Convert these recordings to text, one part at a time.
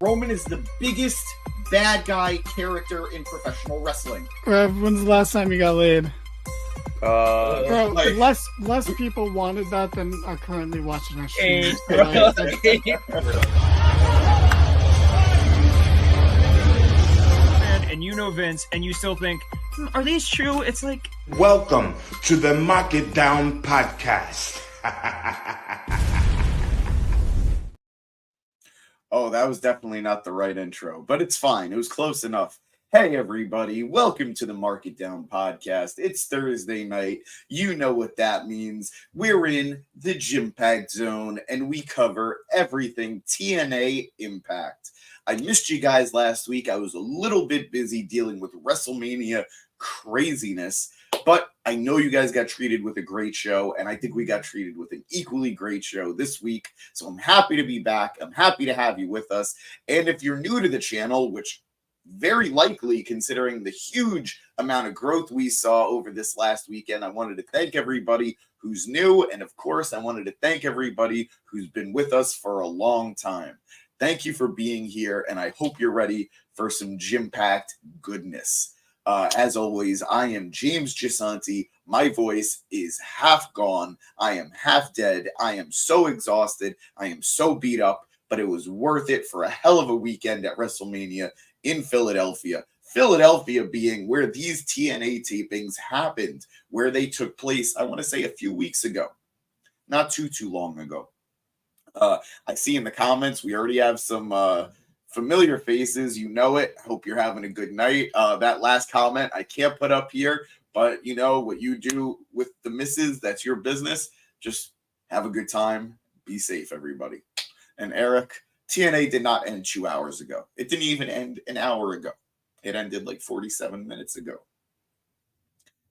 Roman is the biggest bad guy character in professional wrestling. When's the last time you got laid? Bro, like- less people wanted that than are currently watching our stream. And you know Vince, and you still think, are these true? It's like... Welcome to the Mark It Down podcast. Oh, that was definitely not the right intro, but it's fine. It was close enough. Hey, everybody. Welcome to the Mark It Down podcast. It's Thursday night. You know what that means. We're in the iMPACT zone, and we cover everything TNA Impact. I missed you guys last week. I was a little bit busy dealing with WrestleMania craziness, but I know you guys got treated with a great show, and I think we got treated with an equally great show this week. So I'm happy to be back. I'm happy to have you with us. And if you're new to the channel, which very likely considering the huge amount of growth we saw over this last weekend, I wanted to thank everybody who's new. And of course, I wanted to thank everybody who's been with us for a long time. Thank you for being here, and I hope you're ready for some iMPACT goodness. As always, I am James Gisanti. My voice is half gone. I am half dead. I am so exhausted. I am so beat up, but it was worth it for a hell of a weekend at WrestleMania in Philadelphia. Philadelphia being where these TNA tapings happened, where they took place, I want to say a few weeks ago. Not too long ago. I see in the comments, we already have some familiar faces. You know it. Hope you're having a good night. That last comment I can't put up here, but you know what you do with the misses, that's your business. Just have a good time. Be safe, everybody. And Eric, TNA did not end 2 hours ago. It didn't even end an hour ago. It ended like 47 minutes ago.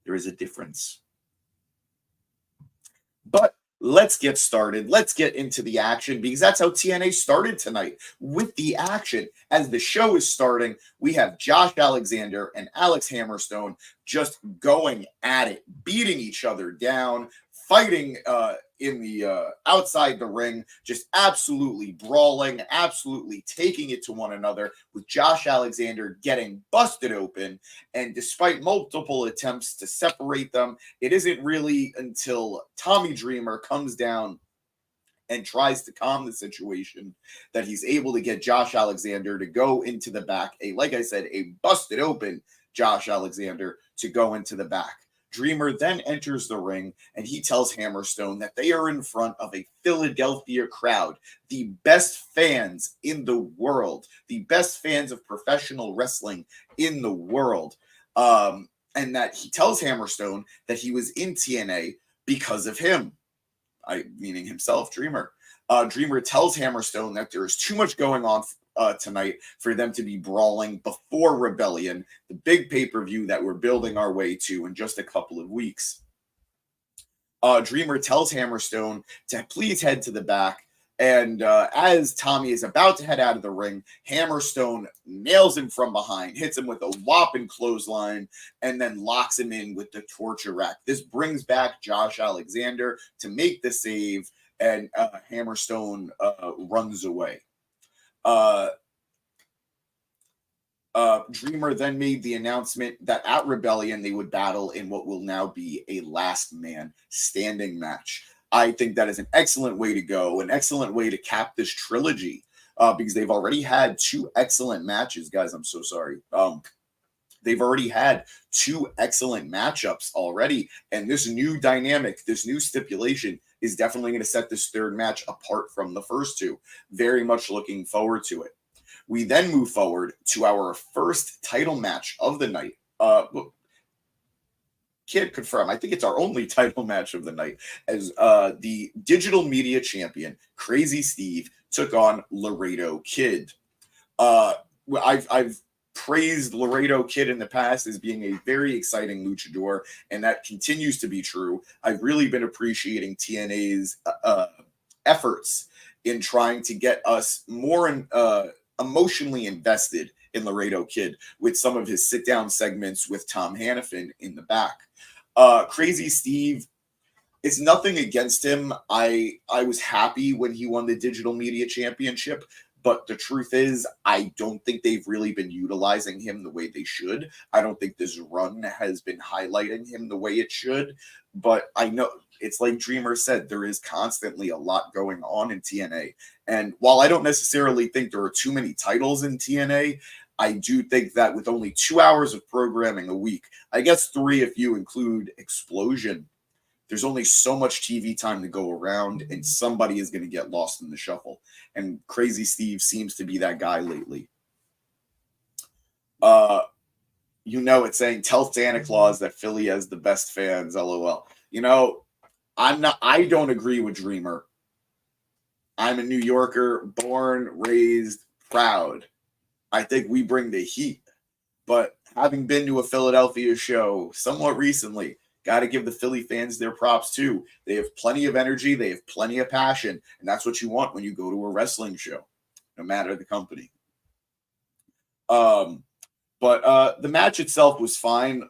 There is a difference. But let's get started. Let's get into the action, because that's how TNA started tonight, with the action. As the show is starting, we have Josh Alexander and Alex Hammerstone just going at it, beating each other down, fighting in the outside the ring, just absolutely brawling, absolutely taking it to one another, with Josh Alexander getting busted open. And despite multiple attempts to separate them, it isn't really until Tommy Dreamer comes down and tries to calm the situation that he's able to get Josh Alexander to go into the back. Like I said, a busted open Josh Alexander to go into the back. Dreamer then enters the ring, and he tells Hammerstone that they are in front of a Philadelphia crowd, the best fans in the world, the best fans of professional wrestling in the world, and that he tells Hammerstone that he was in TNA because of him, meaning himself, Dreamer. Dreamer tells Hammerstone that there is too much going on tonight for them to be brawling before Rebellion, the big pay-per-view that we're building our way to in just a couple of weeks. Dreamer tells Hammerstone to please head to the back, and as Tommy is about to head out of the ring, Hammerstone nails him from behind, hits him with a whopping clothesline, and then locks him in with the torture rack. This brings back Josh Alexander to make the save, and Hammerstone runs away. Dreamer then made the announcement that at Rebellion they would battle in what will now be a last man standing match. I think that is an excellent way to go, an excellent way to cap this trilogy, because they've already had two excellent matches. Guys, I'm so sorry. They've already had two excellent matchups already, and this new dynamic, this new stipulation is definitely going to set this third match apart from the first two. Very much looking forward to it. We then move forward to our first title match of the night. Can't confirm. I think it's our only title match of the night, as the digital media champion, Crazy Steve, took on Laredo Kid. I've praised Laredo Kid in the past as being a very exciting luchador, and that continues to be true. I've really been appreciating TNA's efforts in trying to get us more emotionally invested in Laredo Kid with some of his sit-down segments with Tom Hannafin in the back. Crazy Steve, it's nothing against him. I was happy when he won the Digital Media Championship, But the truth is, I don't think they've really been utilizing him the way they should. I don't think this run has been highlighting him the way it should. But I know it's like Dreamer said, there is constantly a lot going on in TNA. And while I don't necessarily think there are too many titles in TNA, I do think that with only 2 hours of programming a week, I guess 3 if you include Explosion, there's only so much TV time to go around, and somebody is going to get lost in the shuffle. And Crazy Steve seems to be that guy lately. It's saying, tell Santa Claus that Philly has the best fans, LOL. I don't agree with Dreamer. I'm a New Yorker, born, raised, proud. I think we bring the heat. But having been to a Philadelphia show somewhat recently, got to give the Philly fans their props too. They have plenty of energy. They have plenty of passion. And that's what you want when you go to a wrestling show, no matter the company. But the match itself was fine.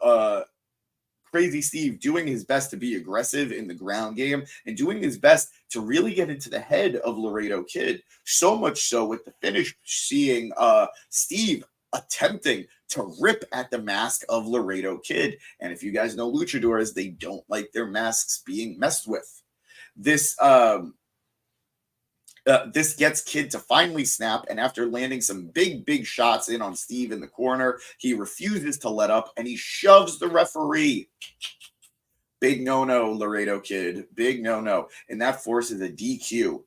Crazy Steve doing his best to be aggressive in the ground game and doing his best to really get into the head of Laredo Kid. So much so with the finish, seeing Steve attempting to rip at the mask of Laredo Kid. And if you guys know luchadors, they don't like their masks being messed with. This gets Kid to finally snap, and after landing some big shots in on Steve in the corner, he refuses to let up, and he shoves the referee. Big no-no, Laredo Kid. Big no-no. And that forces a DQ.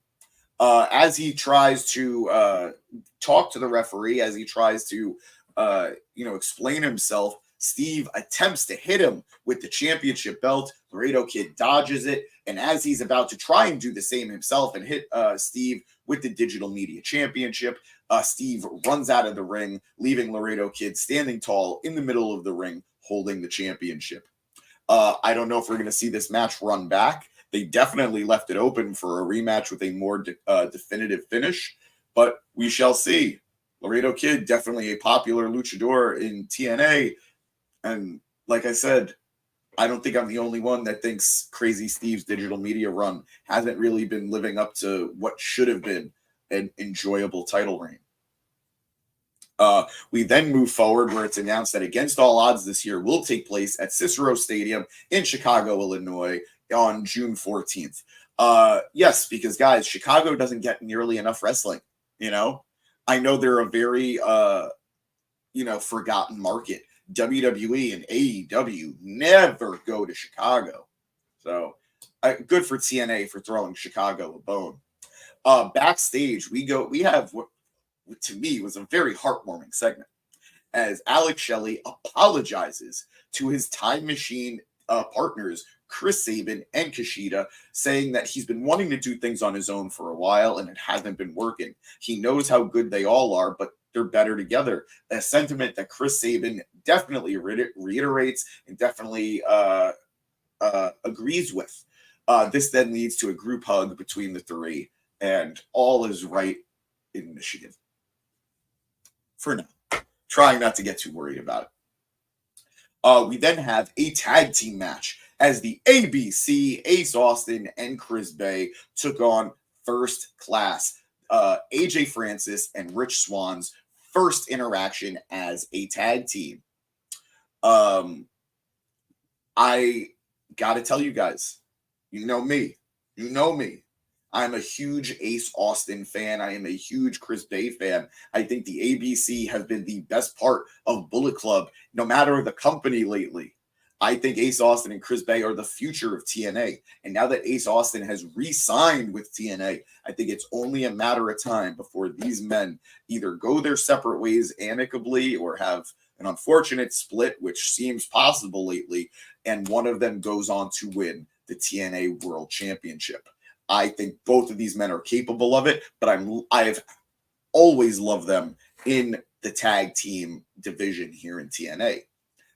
As he tries to talk to the referee, as he tries to explain himself, Steve attempts to hit him with the championship belt. Laredo Kid dodges it, and as he's about to try and do the same himself and hit Steve with the Digital Media Championship, Steve runs out of the ring, leaving Laredo Kid standing tall in the middle of the ring, holding the championship. I don't know if we're going to see this match run back. They definitely left it open for a rematch with a more definitive finish, but we shall see. Laredo Kid, definitely a popular luchador in TNA. And like I said, I don't think I'm the only one that thinks Crazy Steve's digital media run hasn't really been living up to what should have been an enjoyable title reign. We then move forward where it's announced that Against All Odds this year will take place at Cicero Stadium in Chicago, Illinois on June 14th. Yes, because guys, Chicago doesn't get nearly enough wrestling. I know they're a very, forgotten market. WWE and AEW never go to Chicago. So good for TNA for throwing Chicago a bone. Backstage, we have what to me was a very heartwarming segment as Alex Shelley apologizes to his Time Machine partners, Chris Sabin and Kushida, saying that he's been wanting to do things on his own for a while and it hasn't been working. He knows how good they all are, but they're better together. A sentiment that Chris Sabin definitely reiterates and definitely agrees with. This then leads to a group hug between the three, and all is right in Michigan. For now. Trying not to get too worried about it. We then have a tag team match as the ABC, Ace Austin, and Chris Bay took on First Class. AJ Francis and Rich Swann's first interaction as a tag team. I gotta tell you guys, you know me. I'm a huge Ace Austin fan. I am a huge Chris Bay fan. I think the ABC have been the best part of Bullet Club, no matter the company lately. I think Ace Austin and Chris Bay are the future of TNA. And now that Ace Austin has re-signed with TNA, I think it's only a matter of time before these men either go their separate ways amicably or have an unfortunate split, which seems possible lately, and one of them goes on to win the TNA World Championship. I think both of these men are capable of it, but I've always loved them in the tag team division here in TNA.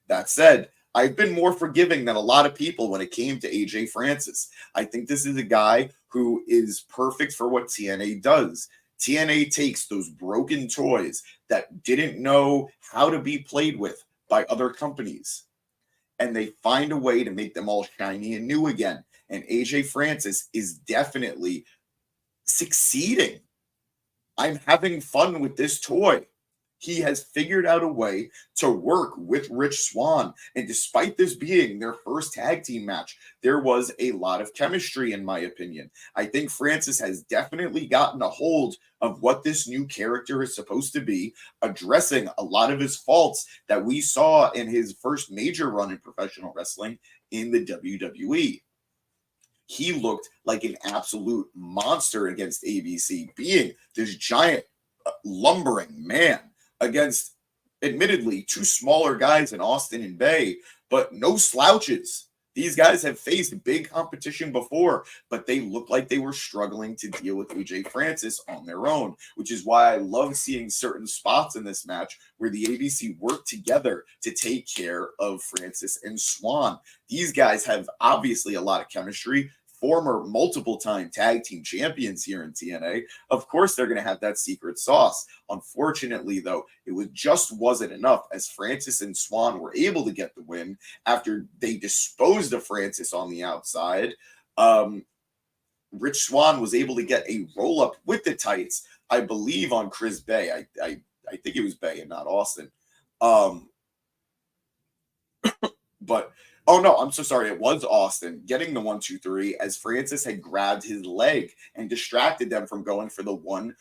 That said, I've been more forgiving than a lot of people when it came to AJ Francis. I think this is a guy who is perfect for what TNA does. TNA takes those broken toys that didn't know how to be played with by other companies, and they find a way to make them all shiny and new again. And AJ Francis is definitely succeeding I'm having fun with this toy. He has figured out a way to work with Rich Swann. And despite this being their first tag team match, there was a lot of chemistry, in my opinion. I think Francis has definitely gotten a hold of what this new character is supposed to be, addressing a lot of his faults that we saw in his first major run in professional wrestling in the WWE. He looked like an absolute monster against ABC, being this giant, lumbering man against, admittedly, two smaller guys in Austin and Bay, but no slouches. These guys have faced big competition before, but they look like they were struggling to deal with AJ Francis on their own, which is why I love seeing certain spots in this match where the ABC work together to take care of Francis and Swann. These guys have obviously a lot of chemistry. Former multiple-time tag team champions here in TNA. Of course, they're going to have that secret sauce. Unfortunately, though, it just wasn't enough, as Francis and Swann were able to get the win after they disposed of Francis on the outside. Rich Swann was able to get a roll-up with the tights, I believe, on Chris Bay. I think it was Bay and not Austin. But oh, no, I'm so sorry. It was Austin getting the 1-2-3 as Francis had grabbed his leg and distracted them from going for the 1-2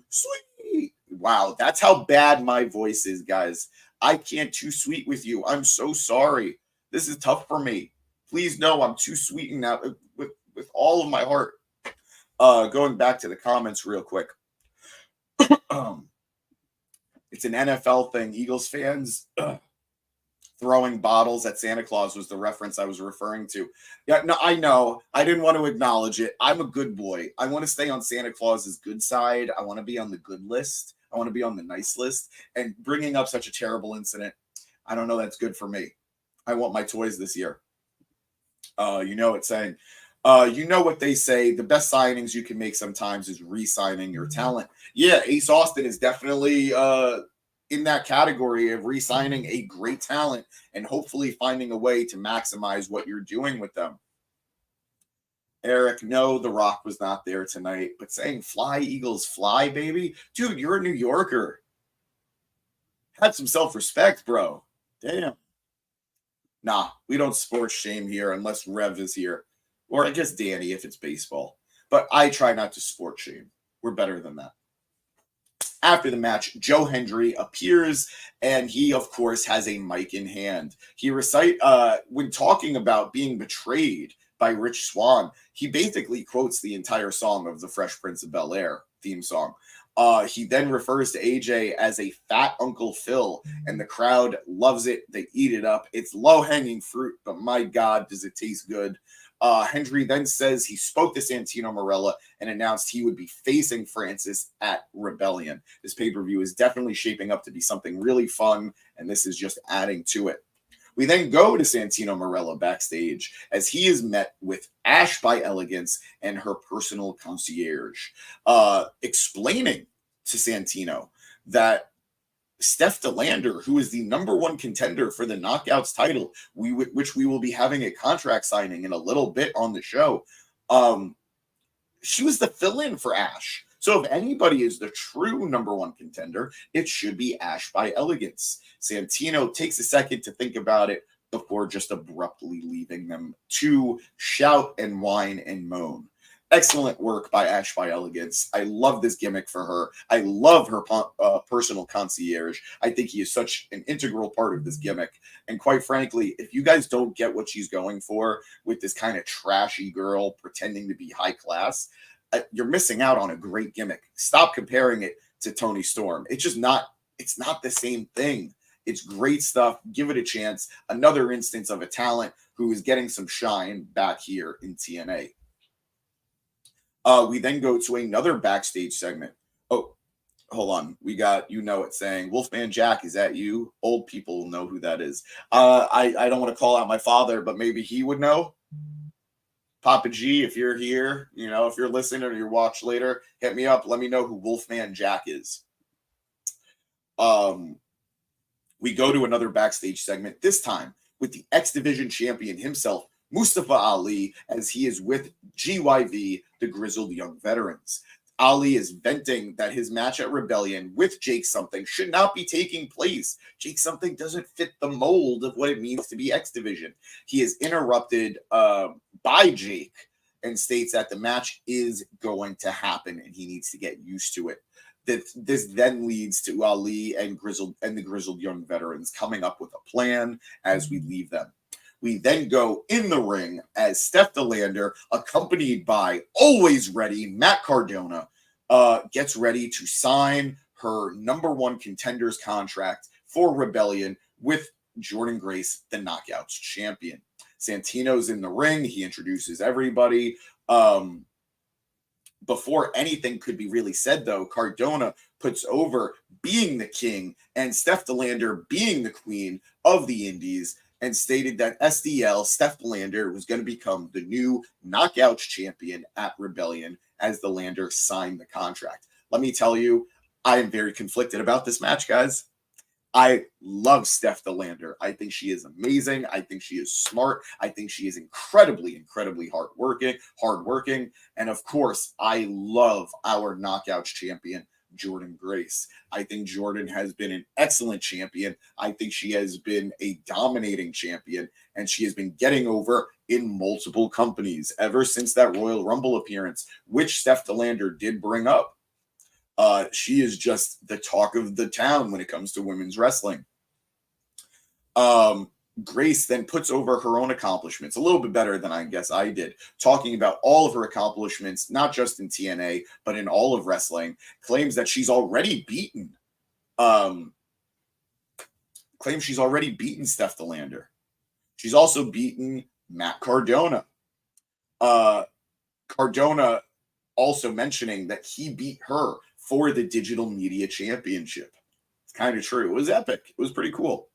sweet. Wow, that's how bad my voice is, guys. I can't too sweet with you. I'm so sorry. This is tough for me. Please know I'm too sweet now with all of my heart. Going back to the comments real quick. It's an NFL thing. Eagles fans... throwing bottles at Santa Claus was the reference I was referring to. Yeah, no, I know. I didn't want to acknowledge it. I'm a good boy. I want to stay on Santa Claus's good side. I want to be on the good list. I want to be on the nice list. And bringing up such a terrible incident, I don't know that's good for me. I want my toys this year. You know it's saying. You know what they say. The best signings you can make sometimes is re-signing your talent. Yeah, Ace Austin is definitely... in that category of re-signing a great talent and hopefully finding a way to maximize what you're doing with them. Eric, no, The Rock was not there tonight, but saying fly, Eagles, fly, baby. Dude, you're a New Yorker. Have some self-respect, bro. Damn. Nah, we don't sports shame here unless Rev is here. Or I guess Danny if it's baseball. But I try not to sports shame. We're better than that. After the match, Joe Hendry appears, and he, of course, has a mic in hand. He when talking about being betrayed by Rich Swann, he basically quotes the entire song of the Fresh Prince of Bel-Air theme song. He then refers to AJ as a fat Uncle Phil, and the crowd loves it. They eat it up. It's low-hanging fruit, but my God, does it taste good. Hendry then says he spoke to Santino Marella and announced he would be facing Francis at Rebellion. This pay-per-view is definitely shaping up to be something really fun, and this is just adding to it. We then go to Santino Marella backstage as he is met with Ash by Elegance and her personal concierge, explaining to Santino that Steph DeLander, who is the #1 contender for the Knockouts title, which we will be having a contract signing in a little bit on the show, she was the fill-in for Ash. So if anybody is the true #1 contender, it should be Ash by Elegance. Santino takes a second to think about it before just abruptly leaving them to shout and whine and moan. Excellent work by Ash by Elegance. I love this gimmick for her. I love her personal concierge. I think he is such an integral part of this gimmick. And quite frankly, if you guys don't get what she's going for with this kind of trashy girl pretending to be high class, you're missing out on a great gimmick. Stop comparing it to Toni Storm. It's just not, it's not the same thing. It's great stuff. Give it a chance. Another instance of a talent who is getting some shine back here in TNA. We then go to another backstage segment. Oh, hold on. We got, you know it, saying, Wolfman Jack, is that you? Old people will know who that is. I don't want to call out my father, but maybe he would know. Papa G, if you're here, you know, if you're listening or you watch later, hit me up. Let me know who Wolfman Jack is. We go to another backstage segment, this time with the X Division champion himself, Mustafa Ali, as he is with GYV, the Grizzled Young Veterans. Ali is venting that his match at Rebellion with Jake Something should not be taking place. Jake Something doesn't fit the mold of what it means to be X Division. He is interrupted by Jake and states that the match is going to happen and he needs to get used to it. This then leads to Ali and the Grizzled Young Veterans coming up with a plan as we leave them. We then go in the ring as Steph DeLander, accompanied by always ready Matt Cardona, gets ready to sign her #1 contenders contract for Rebellion with Jordynne Grace, the Knockouts champion. Santino's in the ring. He introduces everybody. Before anything could be really said, though, Cardona puts over being the king and Steph DeLander being the queen of the Indies, and stated that SDL, Steph DeLander, was going to become the new Knockouts champion at Rebellion as DeLander signed the contract. Let me tell you, I am very conflicted about this match, guys. I love Steph DeLander. I think she is amazing. I think she is smart. I think she is incredibly hardworking. And of course, I love our Knockouts champion, Jordynne Grace. I think Jordynne has been an excellent champion. I think she has been a dominating champion, and she has been getting over in multiple companies ever since that Royal Rumble appearance, which Steph DeLander did bring up. She is just the talk of the town when it comes to women's wrestling. Grace then puts over her own accomplishments, a little bit better than I guess I did, talking about all of her accomplishments, not just in TNA, but in all of wrestling, claims that she's already beaten. Claims she's already beaten Steph DeLander. She's also beaten Matt Cardona. Cardona also mentioning that he beat her for the Digital Media Championship. It's kind of true. It was epic. It was pretty cool.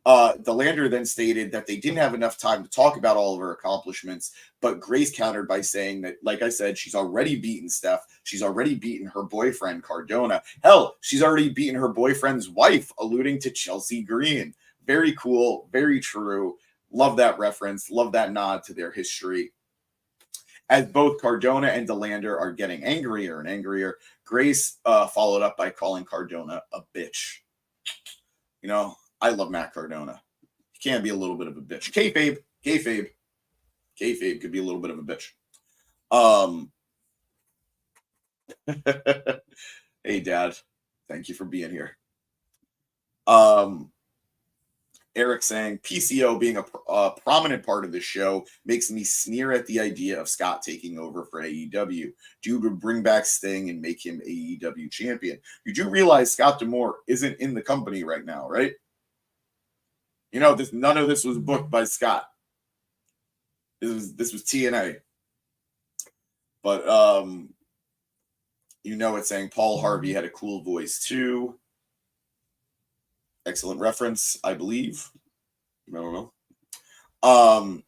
DeLander then stated that they didn't have enough time to talk about all of her accomplishments, but Grace countered by saying that, like I said, she's already beaten Steph. She's already beaten her boyfriend, Cardona. Hell, she's already beaten her boyfriend's wife, alluding to Chelsea Green. Very cool, very true. Love that reference. Love that nod to their history. As both Cardona and DeLander are getting angrier and angrier, Grace followed up by calling Cardona a bitch. You know, I love Matt Cardona. He can be a little bit of a bitch. Kayfabe could be a little bit of a bitch. Hey, Dad. Thank you for being here. Eric saying, PCO being a prominent part of the show makes me sneer at the idea of Scott taking over for AEW. Dude would bring back Sting and make him AEW champion. You do realize Scott D'Amore isn't in the company right now, right? You know, none of this was booked by Scott. This was TNA. But you know it's saying Paul Harvey had a cool voice too. Excellent reference, I believe. I don't know.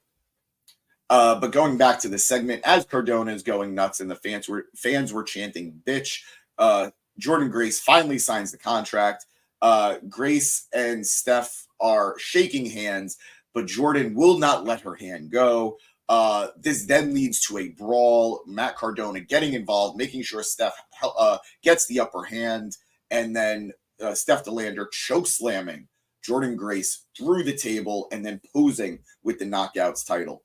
But going back to the segment, as Cardona is going nuts and the fans were chanting bitch, Jordynne Grace finally signs the contract. Grace and Steph are shaking hands, but Jordynne will not let her hand go. This then leads to a brawl. Matt Cardona getting involved, making sure Steph gets the upper hand, and then Steph DeLander chokeslamming Jordynne Grace through the table and then posing with the Knockouts title.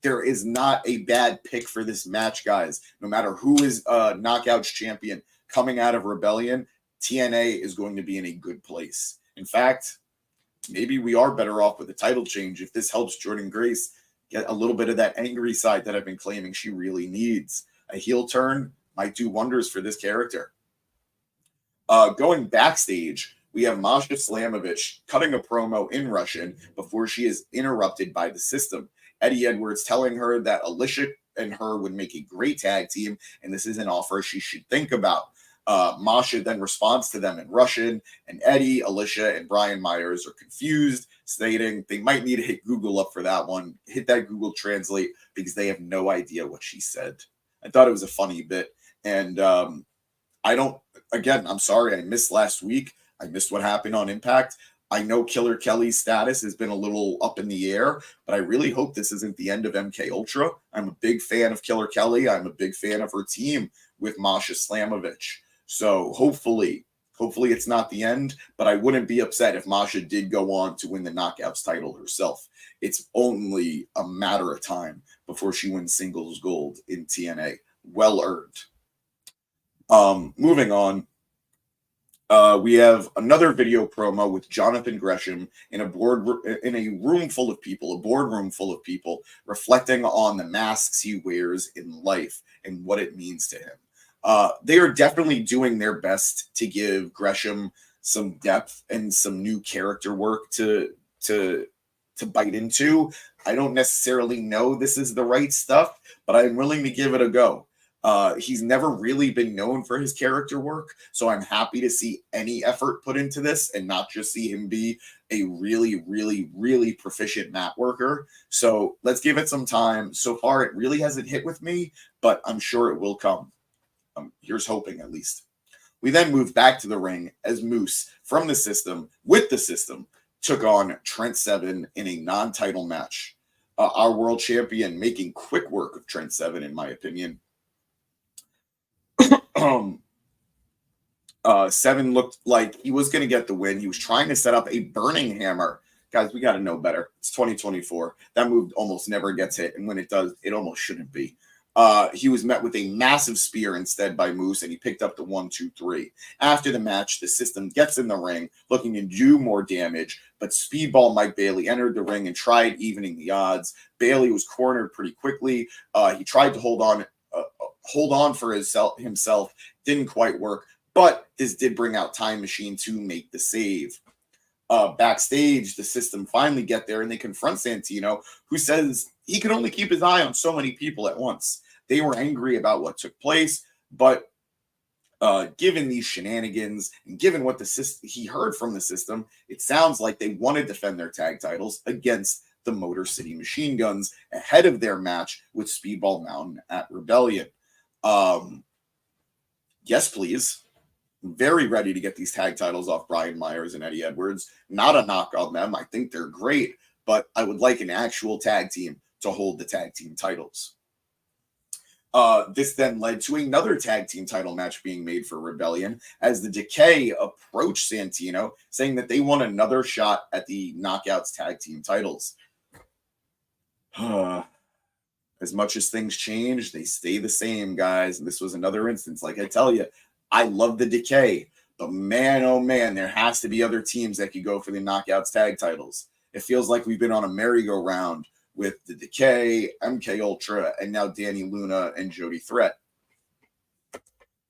There is not a bad pick for this match, guys. No matter who is Knockouts champion coming out of Rebellion, TNA is going to be in a good place. In fact, maybe we are better off with a title change if this helps Jordynne Grace get a little bit of that angry side that I've been claiming she really needs. A heel turn might do wonders for this character. Going backstage, we have Masha Slamovich cutting a promo in Russian before she is interrupted by the system. Eddie Edwards telling her that Alicia and her would make a great tag team, and this is an offer she should think about. Masha then responds to them in Russian, and Eddie, Alicia, and Brian Myers are confused, stating they might need to hit Google up for that one. Hit that Google Translate because they have no idea what she said. I thought it was a funny bit, and I'm sorry I missed last week. I missed what happened on Impact. I know Killer Kelly's status has been a little up in the air, but I really hope this isn't the end of MK Ultra. I'm a big fan of Killer Kelly. I'm a big fan of her team with Masha Slamovich. So hopefully it's not the end, but I wouldn't be upset if Masha did go on to win the Knockouts title herself. It's only a matter of time before she wins singles gold in TNA. Well earned. Moving on. We have another video promo with Jonathan Gresham in a boardroom full of people reflecting on the masks he wears in life and what it means to him. They are definitely doing their best to give Gresham some depth and some new character work to bite into. I don't necessarily know this is the right stuff, but I'm willing to give it a go. He's never really been known for his character work, so I'm happy to see any effort put into this and not just see him be a really, really, really proficient mat worker. So let's give it some time. So far, it really hasn't hit with me, but I'm sure it will come. Here's hoping, at least. We then moved back to the ring as Moose from the system, with the system, took on Trent Seven in a non-title match. Our world champion making quick work of Trent Seven, in my opinion. Seven looked like he was going to get the win. He was trying to set up a burning hammer. Guys, we got to know better. It's 2024. That move almost never gets hit, and when it does, it almost shouldn't be. He was met with a massive spear instead by Moose, and he picked up the 1-2-3. After the match, the system gets in the ring, looking to do more damage, but Speedball Mike Bailey entered the ring and tried evening the odds. Bailey was cornered pretty quickly. He tried to hold on for himself. Didn't quite work, but this did bring out Time Machine to make the save. Backstage, the system finally get there and they confront Santino, who says he can only keep his eye on so many people at once. They were angry about what took place, but given these shenanigans and given what he heard from the system, it sounds like they want to defend their tag titles against the Motor City Machine Guns ahead of their match with Speedball Mountain at Rebellion. Yes, please. Very ready to get these tag titles off Brian Myers and Eddie Edwards. Not a knock on them. I think they're great, but I would like an actual tag team to hold the tag team titles. This then led to another tag team title match being made for Rebellion as the Decay approached Santino, saying that they want another shot at the Knockouts tag team titles. As much as things change, they stay the same, guys. And this was another instance. Like I tell you, I love the Decay, but man, oh man, there has to be other teams that could go for the Knockouts tag titles. It feels like we've been on a merry-go-round with the Decay, MK Ultra, and now Danny Luna and Jody Threat.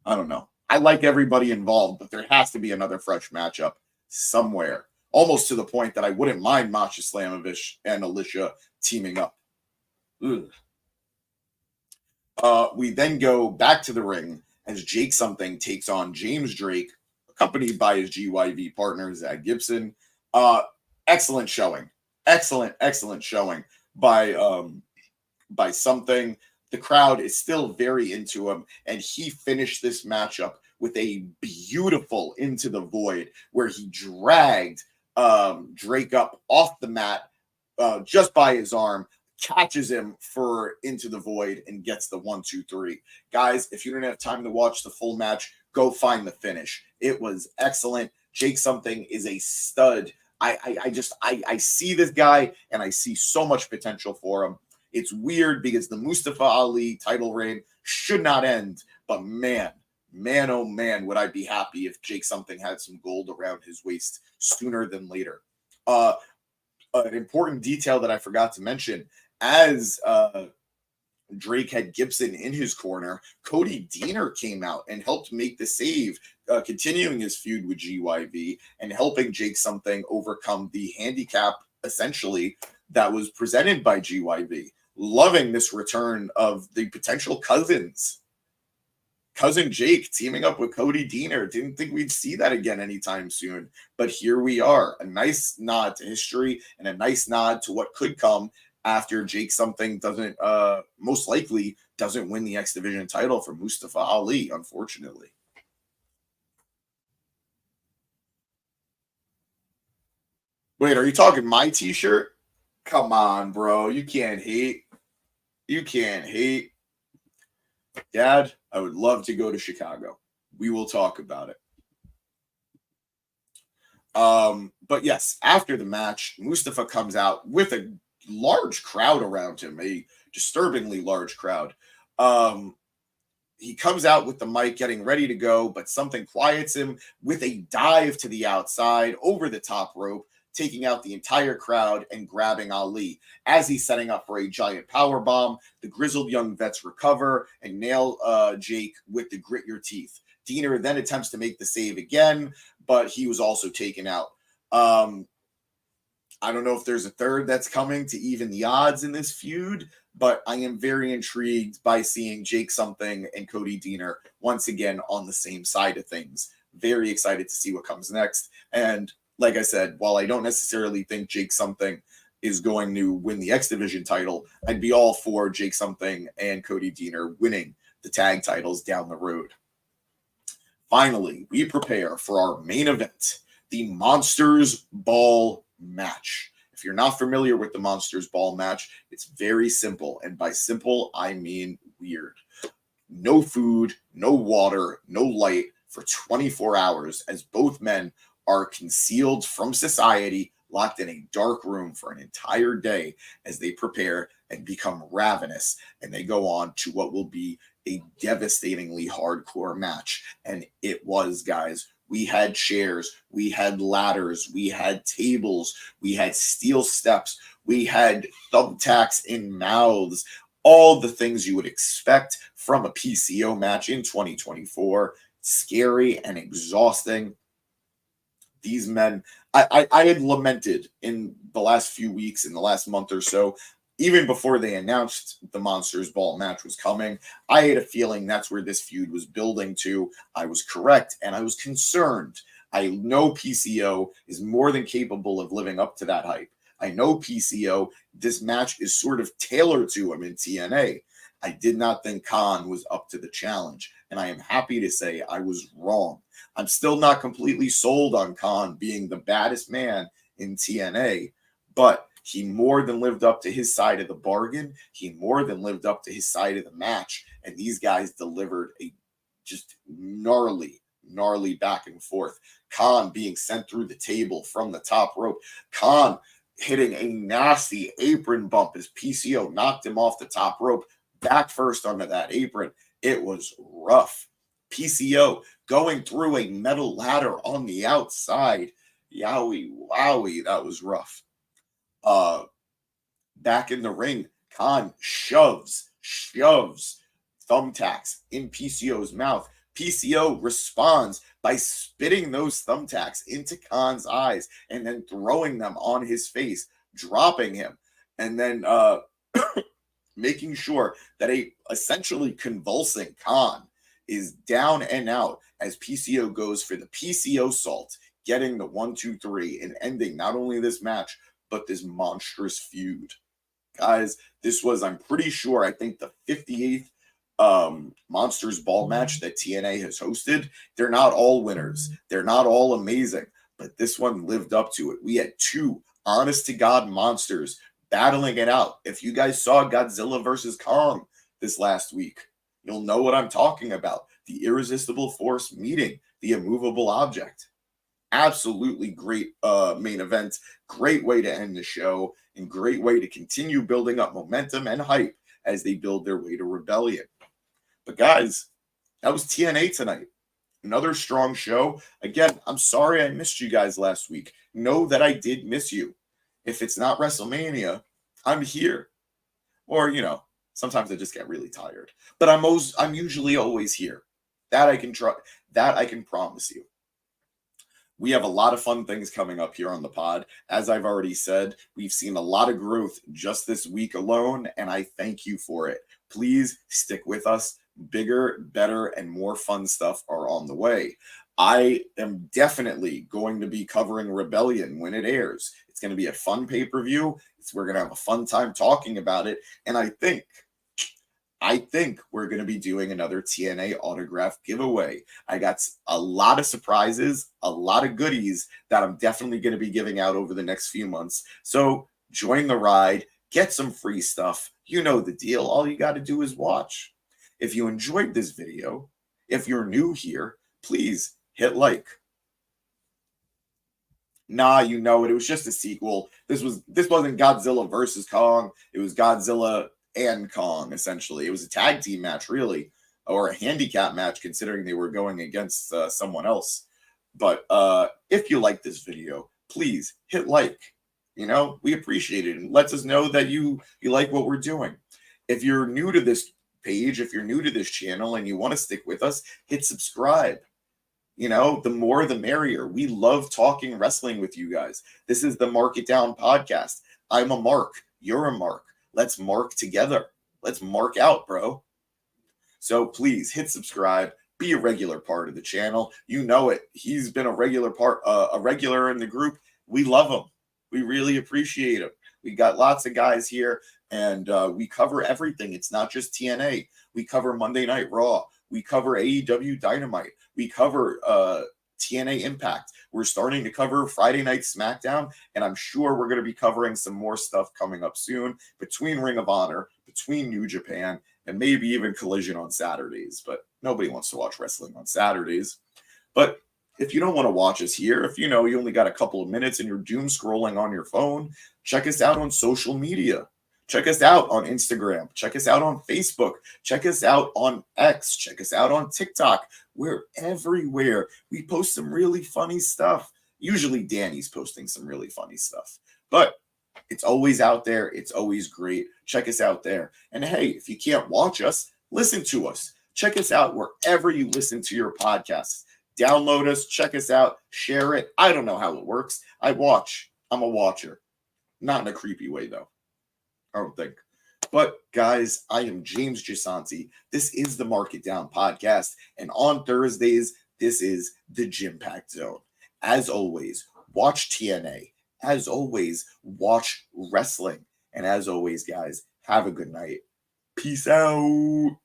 I don't know. I like everybody involved, but there has to be another fresh matchup somewhere. Almost to the point that I wouldn't mind Masha Slamovich and Alicia teaming up. Ugh. We then go back to the ring as Jake Something takes on James Drake, accompanied by his GYV partner, Zach Gibson. Excellent showing. Excellent showing by Something. The crowd is still very into him, and he finished this matchup with a beautiful Into the Void where he dragged Drake up off the mat just by his arm, catches him for Into the Void, and gets the 1-2-3. Guys, if you don't have time to watch the full match, go find the finish. It was excellent. Jake Something is a stud. I see this guy, and I see so much potential for him. It's weird because the Mustafa Ali title reign should not end, but man, oh man, would I be happy if Jake Something had some gold around his waist sooner than later. An important detail that I forgot to mention, as Drake had Gibson in his corner, Cody Deaner came out and helped make the save, continuing his feud with GYV and helping Jake Something overcome the handicap, essentially, that was presented by GYV. Loving this return of the potential cousins. Cousin Jake teaming up with Cody Deaner. Didn't think we'd see that again anytime soon, but here we are. A nice nod to history and a nice nod to what could come after Jake Something doesn't, most likely doesn't win the X Division title from Mustafa Ali, unfortunately. Wait, are you talking my t-shirt? Come on, bro. You can't hate. You can't hate. Dad, I would love to go to Chicago. We will talk about it. But yes, after the match, Mustafa comes out with a large crowd around him, a disturbingly large crowd. He comes out with the mic getting ready to go, but something quiets him with a dive to the outside over the top rope, taking out the entire crowd and grabbing Ali. As he's setting up for a giant power bomb, the grizzled young vets recover and nail Jake with the grit your teeth. Diener then attempts to make the save again, but he was also taken out. I don't know if there's a third that's coming to even the odds in this feud, but I am very intrigued by seeing Jake Something and Cody Diener once again on the same side of things. Very excited to see what comes next. And like I said, while I don't necessarily think Jake Something is going to win the X Division title, I'd be all for Jake Something and Cody Diener winning the tag titles down the road. Finally, we prepare for our main event, the Monsters Ball match. If you're not familiar with the Monsters Ball match, it's very simple. And by simple, I mean weird. No food, no water, no light for 24 hours as both men are concealed from society, locked in a dark room for an entire day as they prepare and become ravenous. And they go on to what will be a devastatingly hardcore match. And it was, guys. We had chairs, we had ladders, we had tables, we had steel steps, we had thumbtacks in mouths, all the things you would expect from a PCO match in 2024. Scary and exhausting. These men, I had lamented in the last few weeks, in the last month or so, even before they announced the Monsters Ball match was coming, I had a feeling that's where this feud was building to. I was correct, and I was concerned. I know PCO is more than capable of living up to that hype. I know PCO, this match is sort of tailored to him in TNA. I did not think Khan was up to the challenge, and I am happy to say I was wrong. I'm still not completely sold on Khan being the baddest man in TNA, but he more than lived up to his side of the bargain. He more than lived up to his side of the match. And these guys delivered a just gnarly back and forth. Khan being sent through the table from the top rope. Khan hitting a nasty apron bump as PCO knocked him off the top rope, back first onto that apron. It was rough. PCO going through a metal ladder on the outside. Yowie, wowie, that was rough. Back in the ring, Khan shoves thumbtacks in PCO's mouth. PCO responds by spitting those thumbtacks into Khan's eyes and then throwing them on his face, dropping him, and then making sure that a essentially convulsing Khan is down and out as PCO goes for the PCO salt, getting the 1-2-3 and ending not only this match, but this monstrous feud. Guys, this was, I'm pretty sure, I think the 58th Monsters Ball match that TNA has hosted. They're not all winners. They're not all amazing, but this one lived up to it. We had two honest-to-God monsters battling it out. If you guys saw Godzilla versus Kong this last week, you'll know what I'm talking about. The irresistible force meeting the immovable object. Absolutely great main event. Great way to end the show and great way to continue building up momentum and hype as they build their way to Rebellion. But guys, that was TNA tonight. Another strong show. Again, I'm sorry I missed you guys last week. Know that I did miss you. If it's not WrestleMania, I'm here. Or, sometimes I just get really tired. But I'm usually always here. That I can promise you. We have a lot of fun things coming up here on the pod. As I've already said, we've seen a lot of growth just this week alone, and I thank you for it. Please stick with us. Bigger, better, and more fun stuff are on the way. I am definitely going to be covering Rebellion when it airs. It's going to be a fun pay-per-view. We're going to have a fun time talking about it. And I think I think we're going to be doing another TNA autograph giveaway. I got a lot of surprises, a lot of goodies that I'm definitely going to be giving out over the next few months. So join the ride, get some free stuff. You know the deal. All you got to do is watch. If you enjoyed this video, if you're new here, please hit like. Nah, you know it. It was just a sequel. This wasn't Godzilla versus Kong. It was Godzilla and Kong, essentially. It was a tag team match, really, or a handicap match, considering they were going against someone else. But if you like this video, please hit like. You know, we appreciate it, and lets us know that you like what we're doing. If you're new to this page, if you're new to this channel and you want to stick with us, hit subscribe. You know, the more the merrier. We love talking wrestling with you guys. This is the Mark It Down podcast. I'm a Mark. You're a Mark. Let's mark together. Let's mark out, bro. So please hit subscribe. Be a regular part of the channel. You know it. He's been a regular in the group. We love him. We really appreciate him. We got lots of guys here, and we cover everything. It's not just TNA. We cover Monday Night Raw. We cover AEW Dynamite. We cover TNA Impact. We're starting to cover Friday Night SmackDown, and I'm sure we're going to be covering some more stuff coming up soon between Ring of Honor, between New Japan, and maybe even Collision on Saturdays. But nobody wants to watch wrestling on Saturdays. But if you don't want to watch us here, if you know you only got a couple of minutes and you're doom scrolling on your phone, check us out on social media. Check us out on Instagram. Check us out on Facebook. Check us out on X. Check us out on TikTok. We're everywhere. We post some really funny stuff. Usually Danny's posting some really funny stuff. But it's always out there. It's always great. Check us out there. And hey, if you can't watch us, listen to us. Check us out wherever you listen to your podcasts. Download us. Check us out. Share it. I don't know how it works. I watch. I'm a watcher. Not in a creepy way, though. I don't think. But guys, I am James Gisanti. This is the Mark It Down podcast. And on Thursdays, this is the Impact Zone. As always, watch TNA. As always, watch wrestling. And as always, guys, have a good night. Peace out.